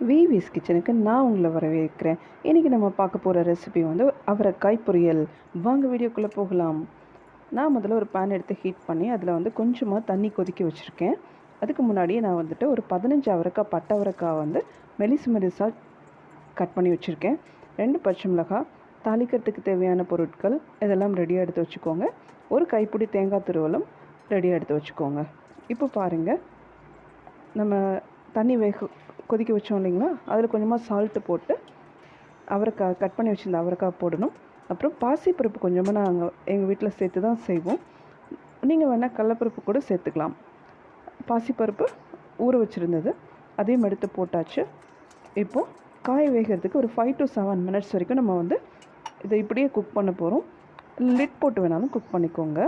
விவிஸ் கிச்சனுக்கு நான் உங்களை வரவேற்கிறேன். இன்றைக்கி நம்ம பார்க்க போகிற ரெசிபி வந்து அவரைக்காய் பொரியல். வாங்க வீடியோக்குள்ளே போகலாம். நான் முதல்ல ஒரு பேன் எடுத்து ஹீட் பண்ணி அதில் வந்து கொஞ்சமாக தண்ணி கொதிக்க வச்சுருக்கேன். அதுக்கு முன்னாடியே நான் வந்துட்டு ஒரு 15 அவரைக்காய் பட்டை அவரைக்காய் வந்து மெலிசு மெலிசாக கட் பண்ணி வச்சுருக்கேன். 2 பச்சை மிளகாய், தாளிக்கிறதுக்கு தேவையான பொருட்கள் இதெல்லாம் ரெடியாக எடுத்து வச்சுக்கோங்க. ஒரு கைப்பிடி தேங்காய் துருவலும் ரெடியாக எடுத்து வச்சுக்கோங்க. இப்போ பாருங்கள், நம்ம தண்ணி கொதிக்க வச்சோம் இல்லைங்களா, அதில் கொஞ்சமாக சால்ட்டு போட்டு அவரைக்காய் கட் பண்ணி வச்சுருந்த அவரைக்காய் போடணும். அப்புறம் பாசிப்பருப்பு கொஞ்சமாக நாங்கள் எங்கள் வீட்டில் சேர்த்து தான் செய்வோம். நீங்கள் வேணால் கடலப்பருப்பு கூட சேர்த்துக்கலாம். பாசிப்பருப்பு ஊற வச்சுருந்தது அதையும் எடுத்து போட்டாச்சு. இப்போது காய வேகிறதுக்கு ஒரு 5 to 7 minutes வரைக்கும் நம்ம வந்து இதை இப்படியே குக் பண்ண போகிறோம். லிட் போட்டு வேணாலும் குக் பண்ணிக்கோங்க,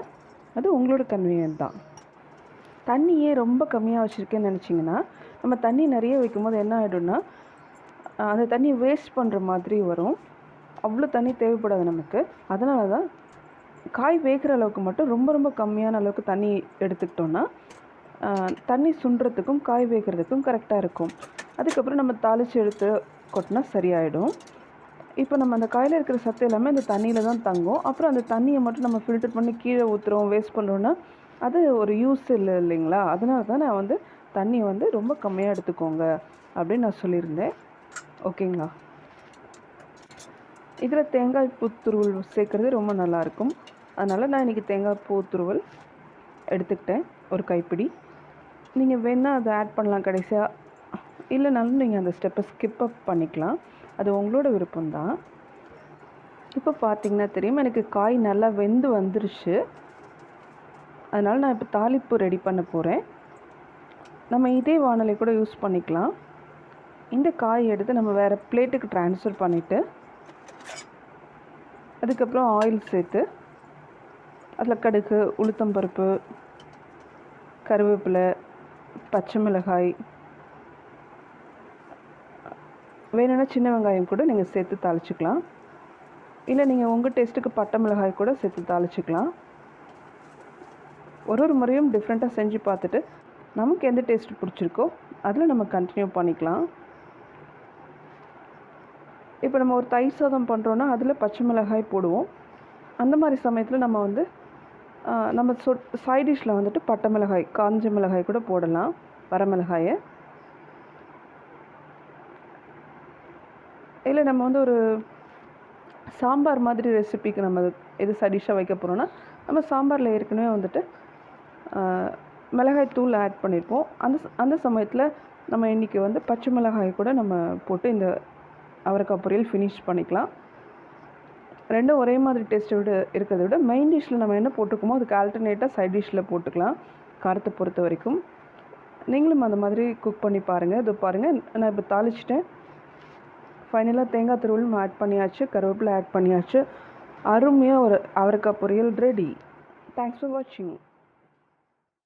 அது உங்களோட கன்வீனியன்ட் தான். தண்ணியே ரொம்ப கம்மியாக வச்சுருக்கேன்னு நினச்சிங்கன்னா, நம்ம தண்ணி நிறைய வைக்கும்போது என்ன ஆகிடும்னா, அந்த தண்ணி வேஸ்ட் பண்ணுற மாதிரி வரும். அவ்வளோ தண்ணி தேவைப்படாது நமக்கு. அதனால தான் காய் வேகிற அளவுக்கு மட்டும் ரொம்ப ரொம்ப கம்மியான அளவுக்கு தண்ணி எடுத்துக்கிட்டோன்னா தண்ணி சுண்டுறதுக்கும் காய் வேகிறதுக்கும் கரெக்டாக இருக்கும். அதுக்கப்புறம் நம்ம தாளித்து எடுத்து கொட்டினா சரியாயிடும். இப்போ நம்ம அந்த காயில் இருக்கிற சத்து எல்லாமே அந்த தண்ணியில் தான் தங்கும். அப்புறம் அந்த தண்ணியை மட்டும் நம்ம ஃபில்டர் பண்ணி கீழே ஊற்றுறோம், வேஸ்ட் பண்ணுறோன்னா அது ஒரு யூஸ் இல்லை இல்லைங்களா. அதனால தான் நான் வந்து தண்ணி வந்து ரொம்ப கம்மியாக எடுத்துக்கோங்க அப்படின்னு நான் சொல்லியிருந்தேன். ஓகேங்களா. இதில் தேங்காய் பூ துருவல் சேர்க்குறது ரொம்ப நல்லாயிருக்கும். அதனால் நான் இன்றைக்கி தேங்காய் பூ துருவல் எடுத்துக்கிட்டேன், ஒரு கைப்பிடி. நீங்கள் வேணால் அதை ஆட் பண்ணலாம் கடைசியாக, இல்லைனாலும் நீங்கள் அந்த ஸ்டெப்பை ஸ்கிப் அப் பண்ணிக்கலாம். அது உங்களோட விருப்பம்தான். இப்போ பார்த்திங்கன்னா தெரியும், எனக்கு காய் நல்லா வெந்து வந்துருச்சு. அதனால் நான் இப்போ தாளிப்பு ரெடி பண்ண போகிறேன். நம்ம இதே வாணலை கூட யூஸ் பண்ணிக்கலாம். இந்த காய் எடுத்து நம்ம வேறு பிளேட்டுக்கு ட்ரான்ஸ்ஃபர் பண்ணிவிட்டு அதுக்கப்புறம் ஆயில் சேர்த்து அதில் கடுகு, உளுத்தம்பருப்பு, கருவேப்பிலை, பச்சை மிளகாய், வேணும்னா சின்ன வெங்காயம் கூட நீங்கள் சேர்த்து தாளிச்சிக்கலாம். இல்லை நீங்கள் உங்கள் டேஸ்ட்டுக்கு பட்டை மிளகாய் கூட சேர்த்து தாளிச்சிக்கலாம். ஒரு முறையும் டிஃப்ரெண்ட்டாக செஞ்சு பார்த்துட்டு நமக்கு எந்த டேஸ்ட் பிடிச்சிருக்கோ அதில் நம்ம கண்டினியூ பண்ணிக்கலாம். இப்போ நம்ம ஒரு தயிர் சாதம் பண்ணுறோன்னா அதில் பச்சை மிளகாய் போடுவோம். அந்த மாதிரி சமயத்தில் நம்ம வந்து நம்ம சைட் டிஷ்ஷில் வந்துட்டு பட்டை மிளகாய், காஞ்ச மிளகாய் கூட போடலாம், வரமிளகாயை. இல்லை நம்ம வந்து ஒரு சாம்பார் மாதிரி ரெசிபிக்கு நம்ம எது சைட் டிஷ்ஷாக வைக்க போகிறோன்னா, நம்ம சாம்பாரில் ஏற்கனவே வந்துட்டு மிளகாய் தூள் ஆட் பண்ணியிருப்போம். அந்த சமயத்தில் நம்ம இன்றைக்கி வந்து பச்சை மிளகாய் கூட நம்ம போட்டு இந்த அவரைக்காய் பொரியல் ஃபினிஷ் பண்ணிக்கலாம். ரெண்டும் ஒரே மாதிரி டேஸ்ட்டை இருக்கிறத விட மெயின் டிஷ்ஷில் நம்ம என்ன போட்டுக்கோமோ அதுக்கு ஆல்டர்னேட்டாக சைட் டிஷ்ஷில் போட்டுக்கலாம், காரத்தை பொறுத்த வரைக்கும். நீங்களும் அந்த மாதிரி குக் பண்ணி பாருங்கள். இது பாருங்கள், நான் இப்போ தாளிச்சிட்டேன். ஃபைனலாக தேங்காய் துருவலும் ஆட் பண்ணியாச்சு, கருவேப்பிலை ஆட் பண்ணியாச்சு. அருமையாக ஒரு அவரைக்காய் பொரியல் ரெடி. தேங்க்ஸ் ஃபார் வாட்சிங்.